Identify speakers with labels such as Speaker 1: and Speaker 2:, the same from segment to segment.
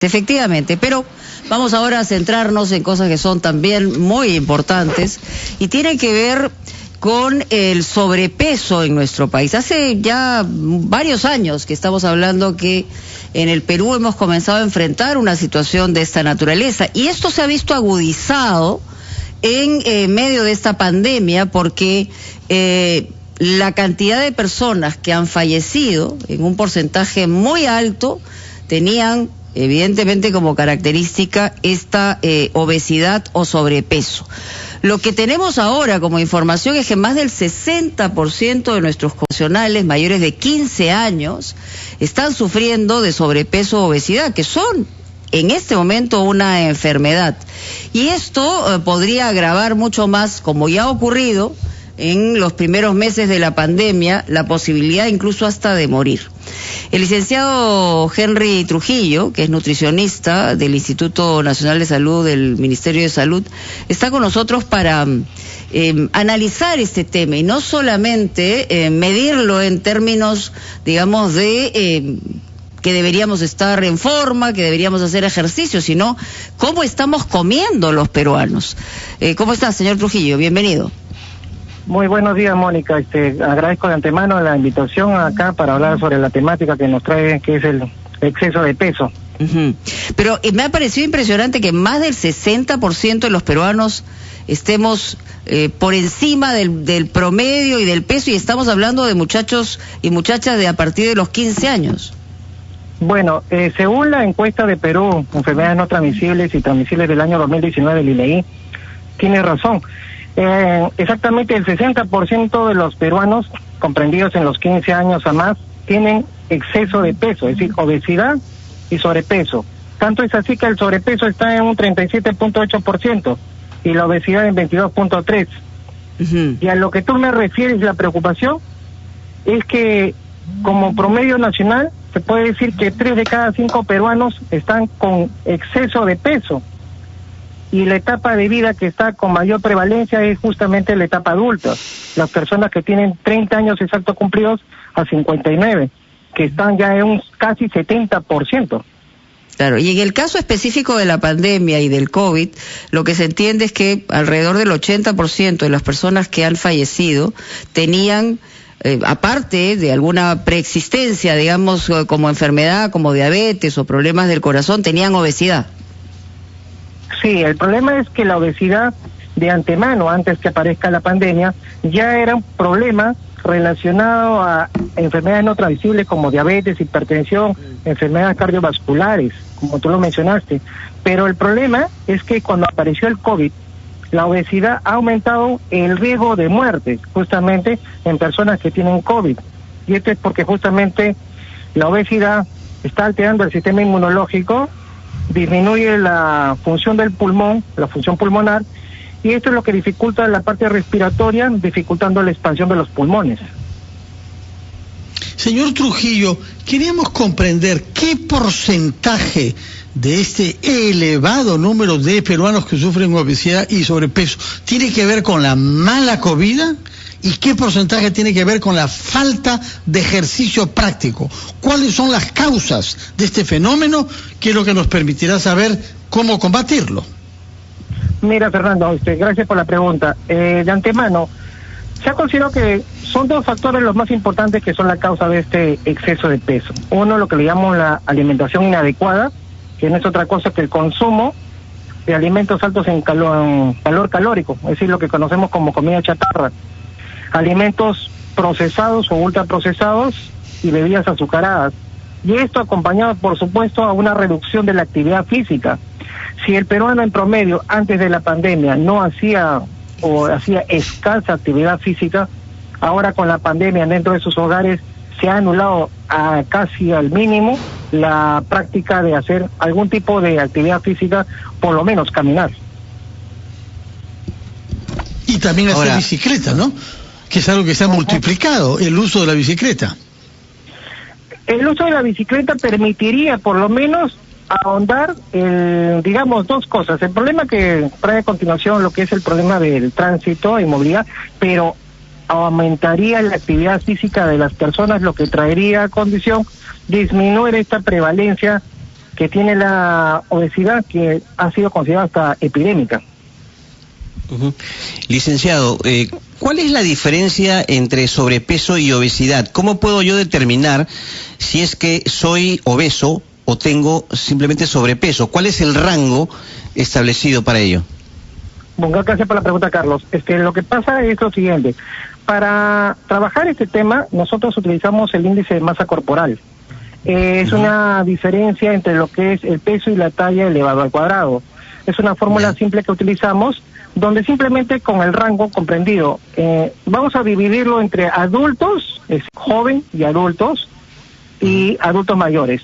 Speaker 1: Efectivamente, pero vamos ahora a centrarnos en cosas que son también muy importantes y tienen que ver con el sobrepeso en nuestro país. Hace ya varios años que estamos hablando que en el Perú hemos comenzado a enfrentar una situación de esta naturaleza y esto se ha visto agudizado en medio de esta pandemia porque la cantidad de personas que han fallecido en un porcentaje muy alto tenían evidentemente como característica esta obesidad o sobrepeso. Lo que tenemos ahora como información es que más del 60% de nuestros connacionales mayores de 15 años están sufriendo de sobrepeso o obesidad, que son en este momento una enfermedad. Y esto podría agravar mucho más, como ya ha ocurrido en los primeros meses de la pandemia, la posibilidad incluso hasta de morir. El licenciado Henry Trujillo, que es nutricionista del Instituto Nacional de Salud del Ministerio de Salud, está con nosotros para analizar este tema y no solamente medirlo en términos, digamos, de que deberíamos estar en forma, que deberíamos hacer ejercicio, sino cómo estamos comiendo los peruanos. ¿Cómo está, señor Trujillo? Bienvenido.
Speaker 2: Muy buenos días, Mónica. Agradezco de antemano la invitación acá para hablar sobre la temática que nos trae, que es el exceso de peso.
Speaker 1: Pero me ha parecido impresionante que más del 60% de los peruanos estemos por encima del promedio y del peso, y estamos hablando de muchachos y muchachas de a partir de los 15 años.
Speaker 2: Bueno, según la encuesta de Perú, enfermedades no transmisibles y transmisibles del año 2019 del INEI, tiene razón. Exactamente el 60% de los peruanos comprendidos en los 15 años a más tienen exceso de peso, es decir, obesidad y sobrepeso. Tanto es así que el sobrepeso está en un 37.8% y la obesidad en 22.3%. Y a lo que tú me refieres, la preocupación es que como promedio nacional se puede decir que 3 de cada 5 peruanos están con exceso de peso. Y la etapa de vida que está con mayor prevalencia es justamente la etapa adulta. Las personas que tienen 30 años exactos cumplidos a 59, que están ya en un casi 70%.
Speaker 1: Claro, y en el caso específico de la pandemia y del COVID, lo que se entiende es que alrededor del 80% de las personas que han fallecido tenían, aparte de alguna preexistencia, digamos, como enfermedad, como diabetes o problemas del corazón, tenían obesidad.
Speaker 2: Sí, el problema es que la obesidad de antemano, antes que aparezca la pandemia, ya era un problema relacionado a enfermedades no transmisibles como diabetes, hipertensión, enfermedades cardiovasculares, como tú lo mencionaste. Pero el problema es que cuando apareció el COVID, la obesidad ha aumentado el riesgo de muerte, justamente en personas que tienen COVID. Y esto es porque justamente la obesidad está alterando el sistema inmunológico, disminuye la función del pulmón, la función pulmonar, y esto es lo que dificulta la parte respiratoria, dificultando la expansión de los pulmones.
Speaker 3: Señor Trujillo, queríamos comprender qué porcentaje de este elevado número de peruanos que sufren obesidad y sobrepeso tiene que ver con la mala comida y qué porcentaje tiene que ver con la falta de ejercicio práctico. ¿Cuáles son las causas de este fenómeno? Que es lo que nos permitirá saber cómo combatirlo.
Speaker 2: Mira, Fernando, gracias por la pregunta. De antemano, se ha considerado que son 2 factores los más importantes que son la causa de este exceso de peso. Uno, lo que le llamamos la alimentación inadecuada, que no es otra cosa que el consumo de alimentos altos en valor calórico, es decir, lo que conocemos como comida chatarra, alimentos procesados o ultraprocesados y bebidas azucaradas. Y esto acompañado, por supuesto, a una reducción de la actividad física. Si el peruano en promedio, antes de la pandemia, no hacía o hacía escasa actividad física, ahora con la pandemia dentro de sus hogares se ha anulado casi al mínimo la práctica de hacer algún tipo de actividad física, por lo menos caminar.
Speaker 3: Y también hacer bicicleta, ¿no? Que es algo que se ha multiplicado, el uso de la bicicleta.
Speaker 2: El uso de la bicicleta permitiría por lo menos ahondar, digamos, 2 cosas. El problema que trae a continuación, lo que es el problema del tránsito y movilidad, pero aumentaría la actividad física de las personas, lo que traería a condición disminuir esta prevalencia que tiene la obesidad que ha sido considerada hasta epidémica.
Speaker 4: Licenciado, ¿cuál es la diferencia entre sobrepeso y obesidad? ¿Cómo puedo yo determinar si es que soy obeso o tengo simplemente sobrepeso? ¿Cuál es el rango establecido para ello?
Speaker 2: Bueno, gracias por la pregunta, Carlos. Lo que pasa es lo siguiente. Para trabajar este tema, nosotros utilizamos el índice de masa corporal. Es una diferencia entre lo que es el peso y la talla elevado al cuadrado. Es una fórmula simple que utilizamos, donde simplemente con el rango comprendido, vamos a dividirlo entre adultos, es joven y adultos, y adultos mayores.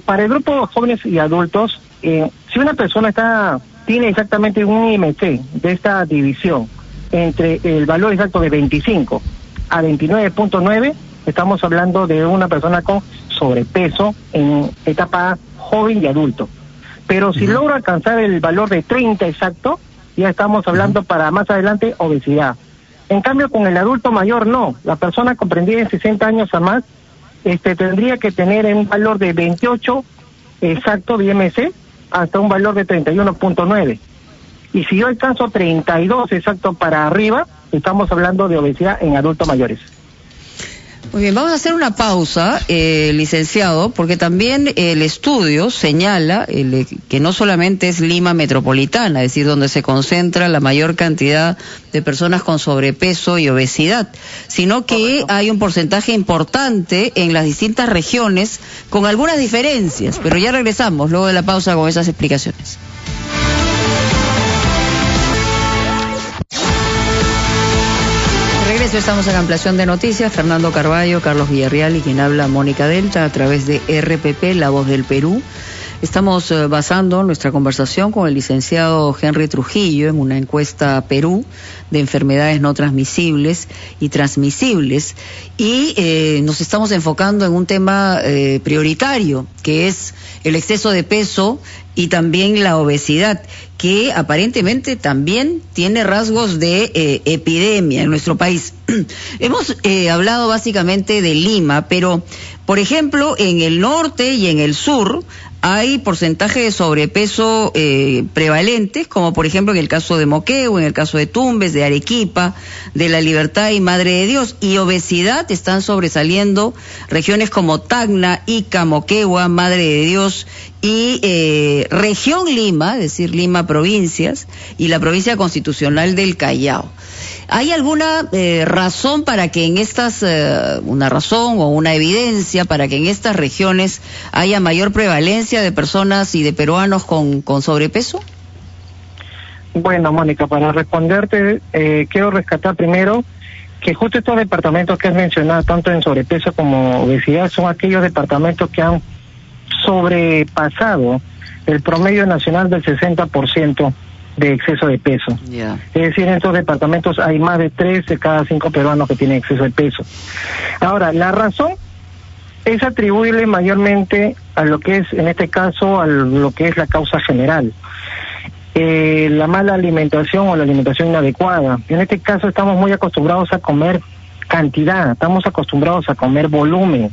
Speaker 2: Para el grupo de jóvenes y adultos, si una persona tiene exactamente un IMC de esta división, entre el valor exacto de 25 a 29.9, estamos hablando de una persona con sobrepeso en etapa joven y adulto. Pero si logra alcanzar el valor de 30 exacto, ya estamos hablando para más adelante obesidad. En cambio, con el adulto mayor no. La persona comprendida en 60 años a más tendría que tener un valor de 28 exacto de IMC hasta un valor de 31.9. Y si yo alcanzo 32 exacto para arriba, estamos hablando de obesidad en adultos mayores.
Speaker 1: Muy bien, vamos a hacer una pausa, licenciado, porque también el estudio señala que no solamente es Lima metropolitana, es decir, donde se concentra la mayor cantidad de personas con sobrepeso y obesidad, sino que hay un porcentaje importante en las distintas regiones con algunas diferencias, pero ya regresamos luego de la pausa con esas explicaciones. Estamos en Ampliación de Noticias, Fernando Carballo, Carlos Villarreal y quien habla Mónica Delta a través de RPP, La Voz del Perú. Estamos basando nuestra conversación con el licenciado Henry Trujillo en una encuesta Perú de enfermedades no transmisibles y transmisibles y nos estamos enfocando en un tema prioritario que es el exceso de peso y también la obesidad, que aparentemente también tiene rasgos de epidemia en nuestro país. Hemos hablado básicamente de Lima, pero, por ejemplo, en el norte y en el sur hay porcentajes de sobrepeso prevalentes, como por ejemplo en el caso de Moquegua, en el caso de Tumbes, de Arequipa, de La Libertad y Madre de Dios, y obesidad están sobresaliendo regiones como Tacna, Ica, Moquegua, Madre de Dios y región Lima, es decir, Lima provincias, y la provincia constitucional del Callao. ¿Hay alguna razón para que en estas, una razón o una evidencia para que en estas regiones haya mayor prevalencia de personas y de peruanos con sobrepeso?
Speaker 2: Bueno, Mónica, para responderte, quiero rescatar primero que justo estos departamentos que has mencionado, tanto en sobrepeso como obesidad, son aquellos departamentos que han sobrepasado el promedio nacional del 60% de exceso de peso.
Speaker 1: Yeah.
Speaker 2: Es decir, en estos departamentos hay más de 3 de cada 5 peruanos que tienen exceso de peso. Ahora, la razón es atribuible mayormente a lo que es, en este caso, a lo que es la causa general. La mala alimentación o la alimentación inadecuada. En este caso estamos muy acostumbrados a comer cantidad, estamos acostumbrados a comer volumen.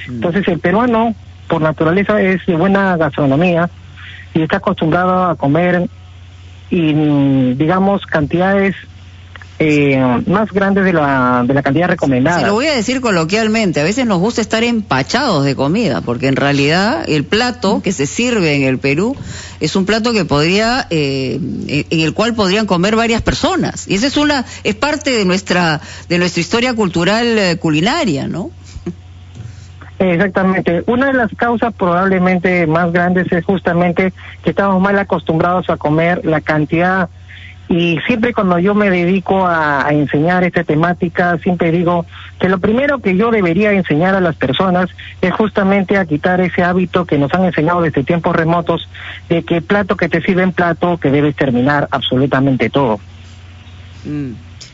Speaker 2: Entonces el peruano, por naturaleza, es de buena gastronomía y está acostumbrado a comer y, digamos, cantidades más grandes de la cantidad recomendada.
Speaker 1: Se lo voy a decir coloquialmente, a veces nos gusta estar empachados de comida, porque en realidad el plato que se sirve en el Perú es un plato que podría, en el cual podrían comer varias personas, y esa es parte de nuestra historia cultural culinaria, ¿no?
Speaker 2: Exactamente. Una de las causas probablemente más grandes es justamente que estamos mal acostumbrados a comer la cantidad, y siempre cuando yo me dedico a enseñar esta temática, siempre digo que lo primero que yo debería enseñar a las personas es justamente a quitar ese hábito que nos han enseñado desde tiempos remotos, de que plato que te sirven plato, que debes terminar absolutamente todo.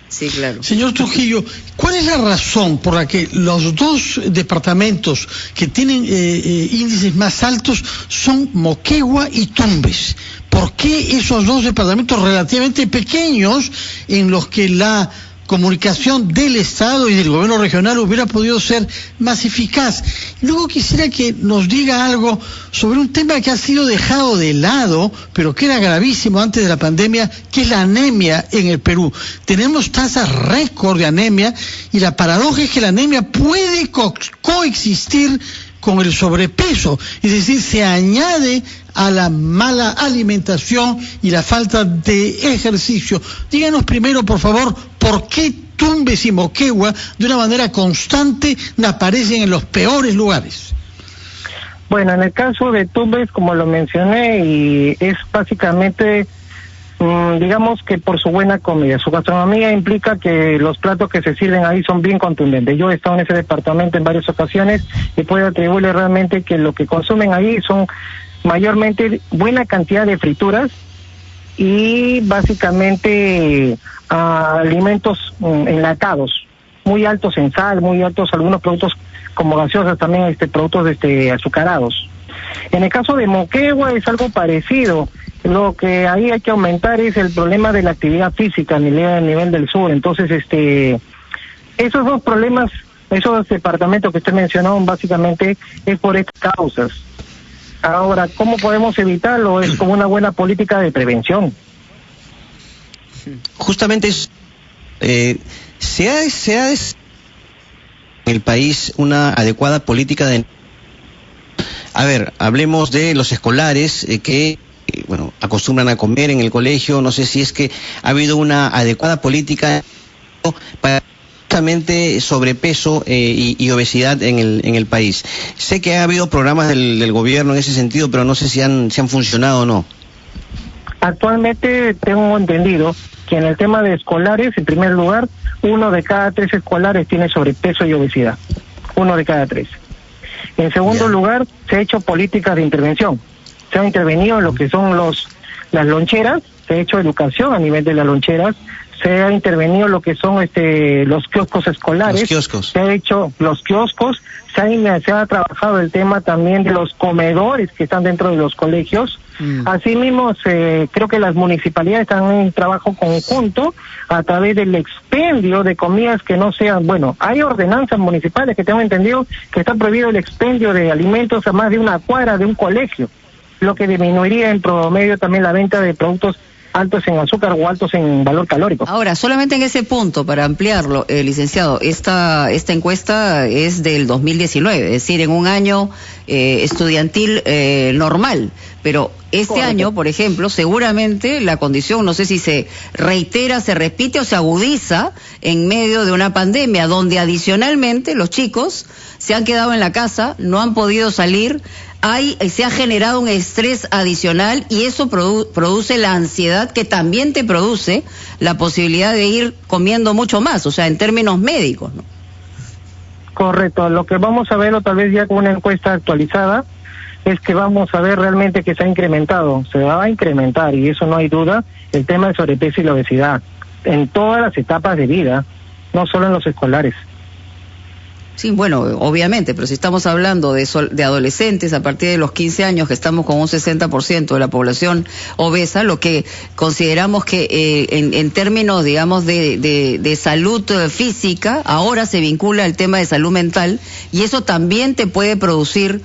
Speaker 1: Sí, claro.
Speaker 3: Señor Trujillo, ¿cuál es la razón por la que los dos departamentos que tienen índices más altos son Moquegua y Tumbes? ¿Por qué esos dos departamentos relativamente pequeños en los que la comunicación del Estado y del gobierno regional hubiera podido ser más eficaz. Luego quisiera que nos diga algo sobre un tema que ha sido dejado de lado, pero que era gravísimo antes de la pandemia, que es la anemia en el Perú. Tenemos tasas récord de anemia y la paradoja es que la anemia puede coexistir con el sobrepeso, es decir, se añade a la mala alimentación y la falta de ejercicio. Díganos primero, por favor, ¿por qué Tumbes y Moquegua, de una manera constante, aparecen en los peores lugares?
Speaker 2: Bueno, en el caso de Tumbes, como lo mencioné, y es básicamente, digamos que por su buena comida. Su gastronomía implica que los platos que se sirven ahí son bien contundentes. Yo he estado en ese departamento en varias ocasiones y puedo atribuirle realmente que lo que consumen ahí son mayormente buena cantidad de frituras y básicamente alimentos enlatados, muy altos en sal, muy altos algunos productos como gaseosas, también productos azucarados. En el caso de Moquegua es algo parecido. Lo que ahí hay que aumentar es el problema de la actividad física a nivel del sur. Entonces, esos dos problemas, esos departamentos que usted mencionó, básicamente es por estas causas. Ahora, ¿cómo podemos evitarlo? Es como una buena política de prevención.
Speaker 4: Justamente se ha en el país una adecuada política de... A ver, hablemos de los escolares que acostumbran a comer en el colegio. No sé si es que ha habido una adecuada política para justamente sobrepeso y obesidad en el país. Sé que ha habido programas del gobierno en ese sentido, pero no sé si han funcionado o no.
Speaker 2: Actualmente tengo entendido que en el tema de escolares, en primer lugar, 1 de cada 3 escolares tiene sobrepeso y obesidad. 1 de cada 3. En segundo lugar, se ha hecho políticas de intervención. Se ha intervenido en lo que son las loncheras, se ha hecho educación a nivel de las loncheras, se ha intervenido en lo que son los kioscos escolares, se ha hecho los kioscos, se ha trabajado el tema también de los comedores que están dentro de los colegios. Asimismo, creo que las municipalidades están en un trabajo conjunto a través del expendio de comidas que no sean, hay ordenanzas municipales que tengo entendido que está prohibido el expendio de alimentos a más de una cuadra de un colegio, lo que disminuiría en promedio también la venta de productos altos en azúcar o altos en valor calórico. Ahora,
Speaker 1: solamente en ese punto, para ampliarlo, licenciado, esta encuesta es del 2019, es decir, en un año estudiantil normal, pero este año, por ejemplo, seguramente la condición, no sé si se reitera, se repite o se agudiza en medio de una pandemia, donde adicionalmente los chicos se han quedado en la casa, no han podido salir, se ha generado un estrés adicional y eso produce la ansiedad que también te produce la posibilidad de ir comiendo mucho más, o sea, en términos médicos, ¿no?
Speaker 2: Correcto, lo que vamos a ver, o tal vez ya con una encuesta actualizada, es que vamos a ver realmente que se ha incrementado, se va a incrementar, y eso no hay duda, el tema del sobrepeso y la obesidad, en todas las etapas de vida, no solo en los escolares.
Speaker 1: Sí, bueno, obviamente, pero si estamos hablando de adolescentes a partir de los 15 años, que estamos con un 60% de la población obesa, lo que consideramos que en términos, digamos, de salud física, ahora se vincula el tema de salud mental, y eso también te puede producir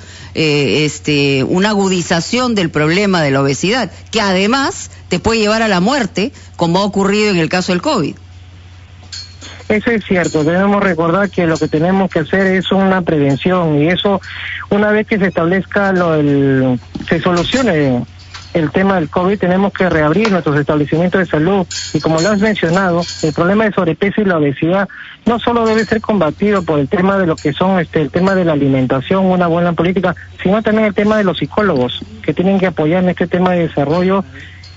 Speaker 1: una agudización del problema de la obesidad, que además te puede llevar a la muerte, como ha ocurrido en el caso del COVID.
Speaker 2: Eso es cierto, debemos recordar que lo que tenemos que hacer es una prevención, y eso, una vez que se establezca se solucione el tema del COVID, tenemos que reabrir nuestros establecimientos de salud, y como lo has mencionado, el problema de sobrepeso y la obesidad no solo debe ser combatido por el tema de lo que son el tema de la alimentación, una buena política, sino también el tema de los psicólogos, que tienen que apoyar en este tema de desarrollo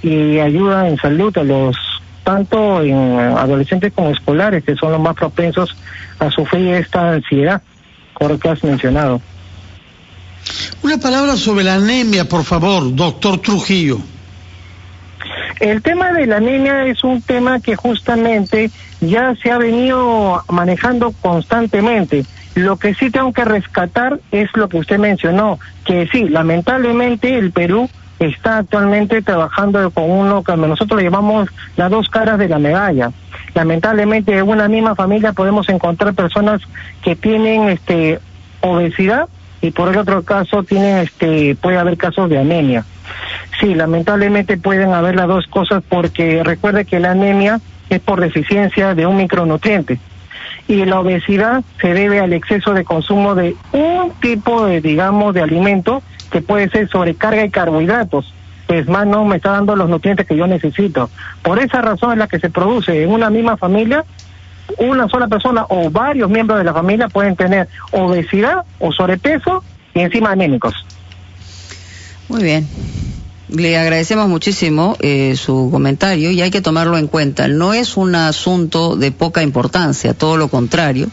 Speaker 2: y ayuda en salud a los tanto en adolescentes como escolares, que son los más propensos a sufrir esta ansiedad, por lo que has mencionado.
Speaker 3: Una palabra sobre la anemia, por favor, doctor Trujillo.
Speaker 2: El tema de la anemia es un tema que justamente ya se ha venido manejando constantemente. Lo que sí tengo que rescatar es lo que usted mencionó, que sí, lamentablemente el Perú está actualmente trabajando con uno que nosotros le llamamos las dos caras de la medalla. Lamentablemente en una misma familia podemos encontrar personas que tienen obesidad y por el otro caso tienen puede haber casos de anemia. Sí, lamentablemente pueden haber las dos cosas, porque recuerde que la anemia es por deficiencia de un micronutriente y la obesidad se debe al exceso de consumo de un tipo de, digamos, de alimento que puede ser sobrecarga de carbohidratos, pues más no me está dando los nutrientes que yo necesito. Por esa razón es la que se produce en una misma familia. Una sola persona o varios miembros de la familia pueden tener obesidad o sobrepeso y encima anémicos.
Speaker 1: Muy bien. Le agradecemos muchísimo su comentario y hay que tomarlo en cuenta. No es un asunto de poca importancia, todo lo contrario,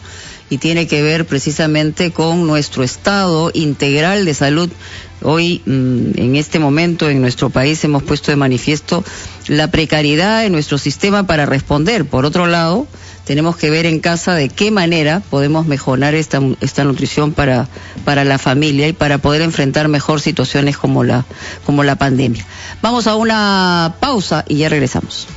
Speaker 1: y tiene que ver precisamente con nuestro estado integral de salud. Hoy, en este momento, en nuestro país hemos puesto de manifiesto la precariedad de nuestro sistema para responder. Por otro lado, tenemos que ver en casa de qué manera podemos mejorar esta nutrición para la familia y para poder enfrentar mejor situaciones como la pandemia. Vamos a una pausa y ya regresamos.